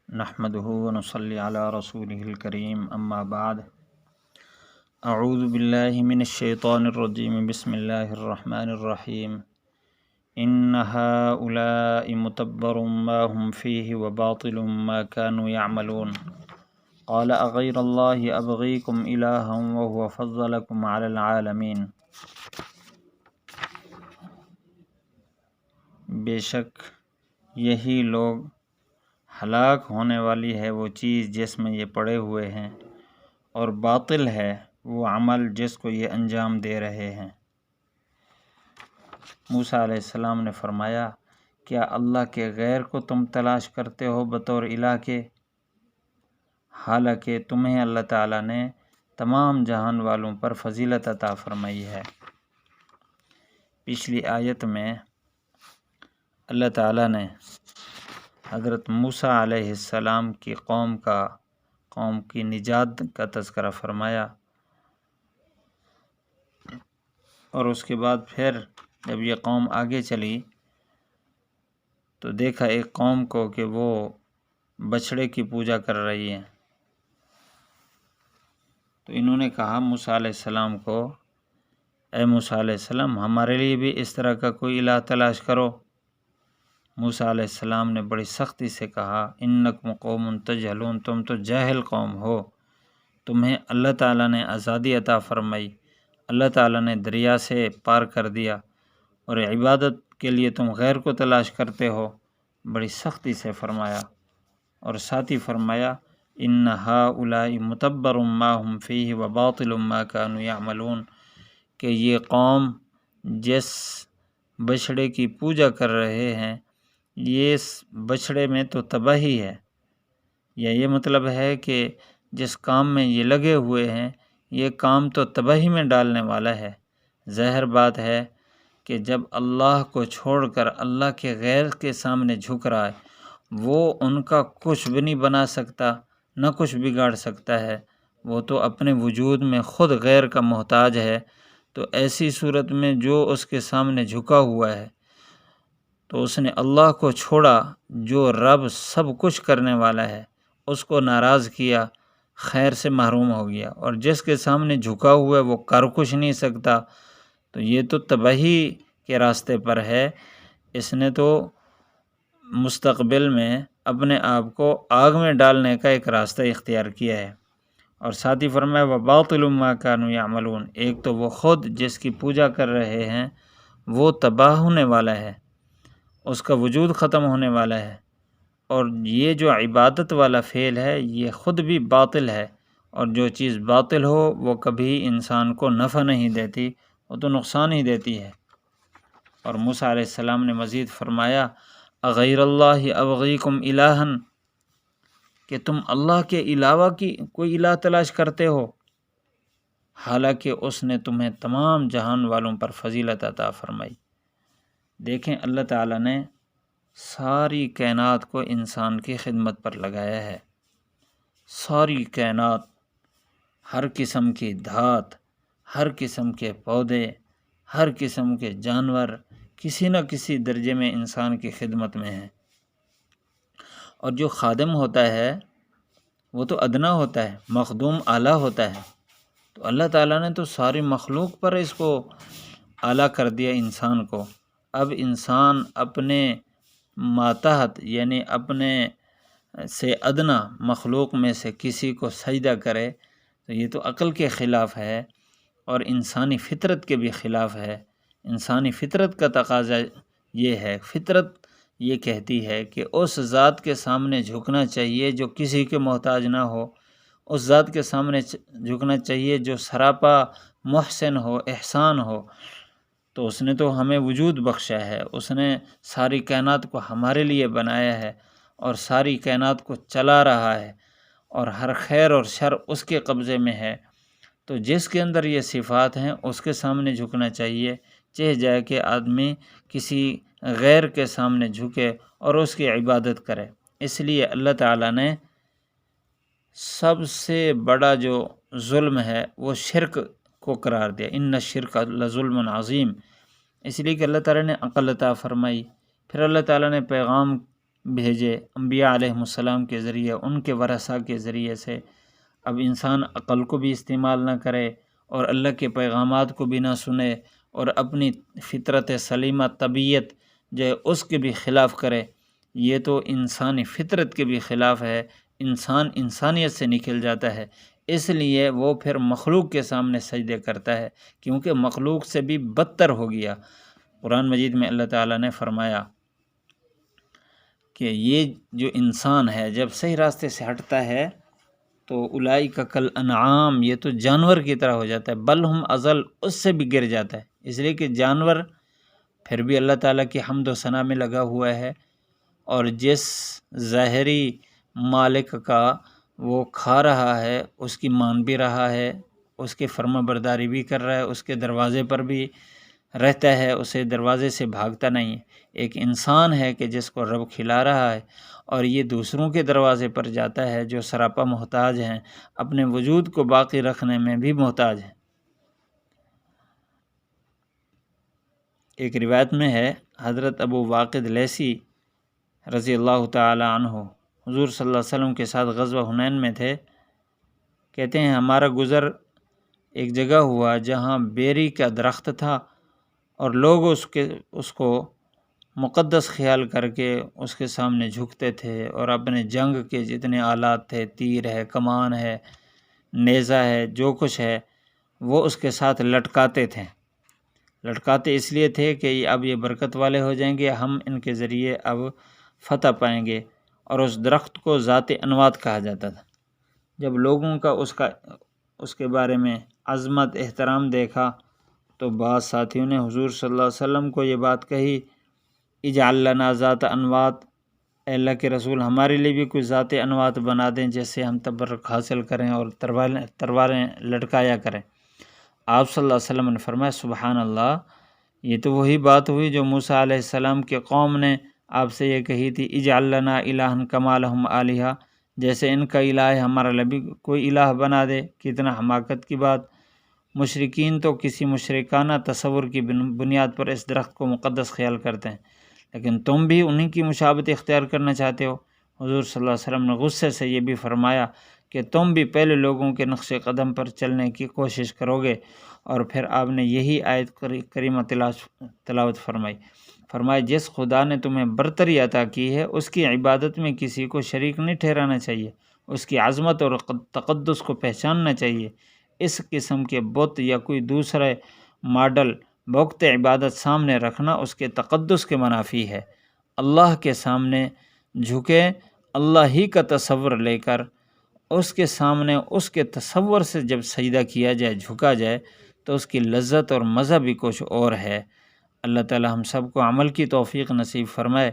نحمده ونصلي على رسوله الكريم اما بعد اعوذ باللہ من الشیطان الرجیم بسم اللہ الرحمن الرحیم ان هؤلاء متبر ما هم فيه وباطل ما كانوا يعملون قال اغير الله ابغيكم الها وهو فضلكم على العالمين۔ بے شک یہی لوگ ہلاک ہونے والی ہے وہ چیز جس میں یہ پڑے ہوئے ہیں، اور باطل ہے وہ عمل جس کو یہ انجام دے رہے ہیں۔ موسیٰ علیہ السلام نے فرمایا، کیا اللہ کے غیر کو تم تلاش کرتے ہو بطور الہ کے، حالانکہ تمہیں اللہ تعالیٰ نے تمام جہان والوں پر فضیلت عطا فرمائی ہے۔ پچھلی آیت میں اللہ تعالیٰ نے حضرت موسیٰ علیہ السلام کی قوم کی نجات کا تذکرہ فرمایا، اور اس کے بعد پھر جب یہ قوم آگے چلی تو دیکھا ایک قوم کو کہ وہ بچھڑے کی پوجا کر رہی ہے، تو انہوں نے کہا موسیٰ علیہ السلام کو، اے موسیٰ علیہ السلام ہمارے لیے بھی اس طرح کا کوئی الہ تلاش کرو۔ موسیٰ علیہ السلام نے بڑی سختی سے کہا، انکم قوم تجہلون، تم تو جاہل قوم ہو، تمہیں اللہ تعالیٰ نے آزادی عطا فرمائی، اللہ تعالیٰ نے دریا سے پار کر دیا، اور عبادت کے لیے تم غیر کو تلاش کرتے ہو۔ بڑی سختی سے فرمایا، اور ساتھ ہی فرمایا، ان ہؤلاء متبر ما هم فیہ وباطل ما كانوا یعملون، کہ یہ قوم جس بچھڑے کی پوجا کر رہے ہیں، یہ اس بچھڑے میں تو تباہی ہے، یا یہ مطلب ہے کہ جس کام میں یہ لگے ہوئے ہیں یہ کام تو تباہی میں ڈالنے والا ہے۔ ظاہر بات ہے کہ جب اللہ کو چھوڑ کر اللہ کے غیر کے سامنے جھک رہا ہے، وہ ان کا کچھ بھی نہیں بنا سکتا، نہ کچھ بگاڑ سکتا ہے، وہ تو اپنے وجود میں خود غیر کا محتاج ہے۔ تو ایسی صورت میں جو اس کے سامنے جھکا ہوا ہے، تو اس نے اللہ کو چھوڑا جو رب سب کچھ کرنے والا ہے، اس کو ناراض کیا، خیر سے محروم ہو گیا، اور جس کے سامنے جھکا ہوا ہے وہ کر کچھ نہیں سکتا، تو یہ تو تباہی کے راستے پر ہے۔ اس نے تو مستقبل میں اپنے آپ کو آگ میں ڈالنے کا ایک راستہ اختیار کیا ہے۔ اور ساتھ ہی فرمایا وَبَاطِلٌ مَا كَانُوا يَعْمَلُونَ، ایک تو وہ خود جس کی پوجا کر رہے ہیں وہ تباہ ہونے والا ہے، اس کا وجود ختم ہونے والا ہے، اور یہ جو عبادت والا فعل ہے یہ خود بھی باطل ہے، اور جو چیز باطل ہو وہ کبھی انسان کو نفع نہیں دیتی، وہ تو نقصان ہی دیتی ہے۔ اور موسیٰ علیہ السلام نے مزید فرمایا، اغیر اللہ ابغیکم الہا، کہ تم اللہ کے علاوہ کی کوئی الہ تلاش کرتے ہو، حالانکہ اس نے تمہیں تمام جہان والوں پر فضیلت عطا فرمائی۔ دیکھیں اللہ تعالیٰ نے ساری کائنات کو انسان کی خدمت پر لگایا ہے، ساری کائنات، ہر قسم کی دھات، ہر قسم کے پودے، ہر قسم کے جانور کسی نہ کسی درجے میں انسان کی خدمت میں ہیں، اور جو خادم ہوتا ہے وہ تو ادنا ہوتا ہے، مخدوم اعلیٰ ہوتا ہے، تو اللہ تعالیٰ نے تو ساری مخلوق پر اس کو اعلیٰ کر دیا انسان کو۔ اب انسان اپنے ماتحت یعنی اپنے سے ادنا مخلوق میں سے کسی کو سجدہ کرے تو یہ تو عقل کے خلاف ہے، اور انسانی فطرت کے بھی خلاف ہے۔ انسانی فطرت کا تقاضا یہ ہے، فطرت یہ کہتی ہے کہ اس ذات کے سامنے جھکنا چاہیے جو کسی کے محتاج نہ ہو، اس ذات کے سامنے جھکنا چاہیے جو سراپا محسن ہو، احسان ہو۔ تو اس نے تو ہمیں وجود بخشا ہے، اس نے ساری کائنات کو ہمارے لیے بنایا ہے، اور ساری کائنات کو چلا رہا ہے، اور ہر خیر اور شر اس کے قبضے میں ہے۔ تو جس کے اندر یہ صفات ہیں اس کے سامنے جھکنا چاہیے، چاہے جائے کہ آدمی کسی غیر کے سامنے جھکے اور اس کی عبادت کرے۔ اس لیے اللہ تعالیٰ نے سب سے بڑا جو ظلم ہے وہ شرک کو قرار دیا، ان الشرک لظلم عظیم، اس لیے کہ اللہ تعالیٰ نے عقل عطا فرمائی، پھر اللہ تعالیٰ نے پیغام بھیجے انبیاء علیہ السلام کے ذریعے، ان کے ورثاء کے ذریعے سے۔ اب انسان عقل کو بھی استعمال نہ کرے اور اللہ کے پیغامات کو بھی نہ سنے اور اپنی فطرت سلیمہ طبیعت جو ہے اس کے بھی خلاف کرے، یہ تو انسانی فطرت کے بھی خلاف ہے، انسان انسانیت سے نکل جاتا ہے۔ اس لیے وہ پھر مخلوق کے سامنے سجدے کرتا ہے، کیونکہ مخلوق سے بھی بدتر ہو گیا۔ قرآن مجید میں اللہ تعالیٰ نے فرمایا کہ یہ جو انسان ہے جب صحیح راستے سے ہٹتا ہے تو اولئک کل انعام، یہ تو جانور کی طرح ہو جاتا ہے، بل ہم اضل، اس سے بھی گر جاتا ہے، اس لیے کہ جانور پھر بھی اللہ تعالیٰ کی حمد و ثنا میں لگا ہوا ہے، اور جس ظاہری مالک کا وہ کھا رہا ہے اس کی مان بھی رہا ہے، اس کی فرما برداری بھی کر رہا ہے، اس کے دروازے پر بھی رہتا ہے، اسے دروازے سے بھاگتا نہیں ہے۔ ایک انسان ہے کہ جس کو رب کھلا رہا ہے اور یہ دوسروں کے دروازے پر جاتا ہے جو سراپا محتاج ہیں، اپنے وجود کو باقی رکھنے میں بھی محتاج ہیں۔ ایک روایت میں ہے، حضرت ابو واقد لیثی رضی اللہ تعالی عنہ حضور صلی اللہ علیہ وسلم کے ساتھ غزوہ حنین میں تھے، کہتے ہیں ہمارا گزر ایک جگہ ہوا جہاں بیری کا درخت تھا اور لوگ اس کو مقدس خیال کر کے اس کے سامنے جھکتے تھے اور اپنے جنگ کے جتنے آلات تھے، تیر ہے، کمان ہے، نیزہ ہے، جو کچھ ہے وہ اس کے ساتھ لٹکاتے تھے۔ لٹکاتے اس لیے تھے کہ اب یہ برکت والے ہو جائیں گے، ہم ان کے ذریعے اب فتح پائیں گے، اور اس درخت کو ذات انوات کہا جاتا تھا۔ جب لوگوں کا اس کے بارے میں عظمت احترام دیکھا تو بعض ساتھیوں نے حضور صلی اللہ علیہ وسلم کو یہ بات کہی، اجعل لنا ذات انوات، اے اللہ کے رسول ہمارے لیے بھی کوئی ذات انوات بنا دیں جیسے ہم تبرک حاصل کریں اور تلواریں لٹکایا کریں۔ آپ صلی اللہ علیہ وسلم نے فرمایا سبحان اللہ، یہ تو وہی بات ہوئی جو موسیٰ علیہ السلام کے قوم نے آپ سے یہ کہی تھی، اجعل لنا الہا کما لہم آلہہ، جیسے ان کا الہ ہے ہمارا بھی کوئی الہ بنا دے۔ کتنا حماقت کی بات! مشرکین تو کسی مشرکانہ تصور کی بنیاد پر اس درخت کو مقدس خیال کرتے ہیں، لیکن تم بھی انہی کی مشابہت اختیار کرنا چاہتے ہو۔ حضور صلی اللہ علیہ وسلم نے غصے سے یہ بھی فرمایا کہ تم بھی پہلے لوگوں کے نقش قدم پر چلنے کی کوشش کرو گے، اور پھر آپ نے یہی آیت کریمہ تلاوت فرمائی جس خدا نے تمہیں برتری عطا کی ہے اس کی عبادت میں کسی کو شریک نہیں ٹھہرانا چاہیے، اس کی عظمت اور تقدس کو پہچاننا چاہیے۔ اس قسم کے بت یا کوئی دوسرے ماڈل بوقت عبادت سامنے رکھنا اس کے تقدس کے منافی ہے۔ اللہ کے سامنے جھکے، اللہ ہی کا تصور لے کر اس کے سامنے اس کے تصور سے جب سجدہ کیا جائے، جھکا جائے، تو اس کی لذت اور مزہ بھی کچھ اور ہے۔ اللہ تعالی ہم سب کو عمل کی توفیق نصیب فرمائے۔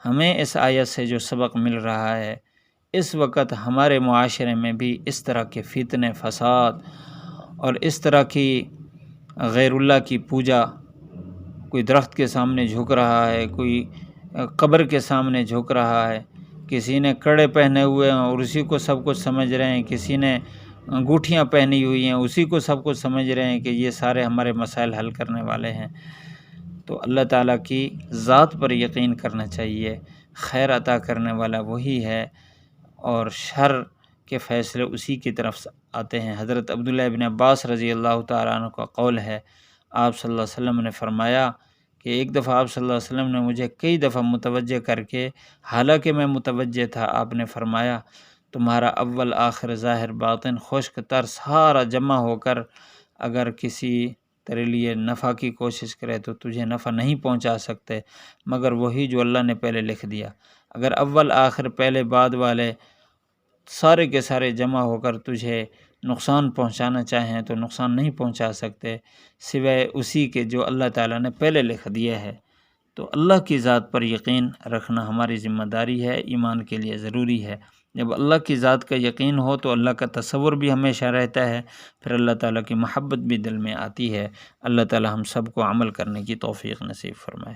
ہمیں اس آیت سے جو سبق مل رہا ہے، اس وقت ہمارے معاشرے میں بھی اس طرح کے فتنے، فساد اور اس طرح کی غیر اللہ کی پوجا، کوئی درخت کے سامنے جھک رہا ہے، کوئی قبر کے سامنے جھک رہا ہے، کسی نے کڑے پہنے ہوئے ہیں اور اسی کو سب کچھ سمجھ رہے ہیں، کسی نے انگوٹھیاں پہنی ہوئی ہیں اسی کو سب کچھ سمجھ رہے ہیں کہ یہ سارے ہمارے مسائل حل کرنے والے ہیں۔ تو اللہ تعالیٰ کی ذات پر یقین کرنا چاہیے، خیر عطا کرنے والا وہی ہے اور شر کے فیصلے اسی کی طرف آتے ہیں۔ حضرت عبداللہ ابن عباس رضی اللہ تعالیٰ عنہ کا قول ہے، آپ صلی اللہ علیہ وسلم نے فرمایا کہ ایک دفعہ آپ صلی اللہ علیہ وسلم نے مجھے کئی دفعہ متوجہ کر کے، حالانکہ میں متوجہ تھا، آپ نے فرمایا تمہارا اول آخر ظاہر باطن خشک تر سارا جمع ہو کر اگر کسی تیرے لیے نفع کی کوشش کرے تو تجھے نفع نہیں پہنچا سکتے مگر وہی جو اللہ نے پہلے لکھ دیا۔ اگر اول آخر پہلے بعد والے سارے کے سارے جمع ہو کر تجھے نقصان پہنچانا چاہیں تو نقصان نہیں پہنچا سکتے سوائے اسی کے جو اللہ تعالیٰ نے پہلے لکھ دیا ہے۔ تو اللہ کی ذات پر یقین رکھنا ہماری ذمہ داری ہے، ایمان کے لیے ضروری ہے۔ جب اللہ کی ذات کا یقین ہو تو اللہ کا تصور بھی ہمیشہ رہتا ہے، پھر اللہ تعالیٰ کی محبت بھی دل میں آتی ہے۔ اللہ تعالیٰ ہم سب کو عمل کرنے کی توفیق نصیب فرمائے۔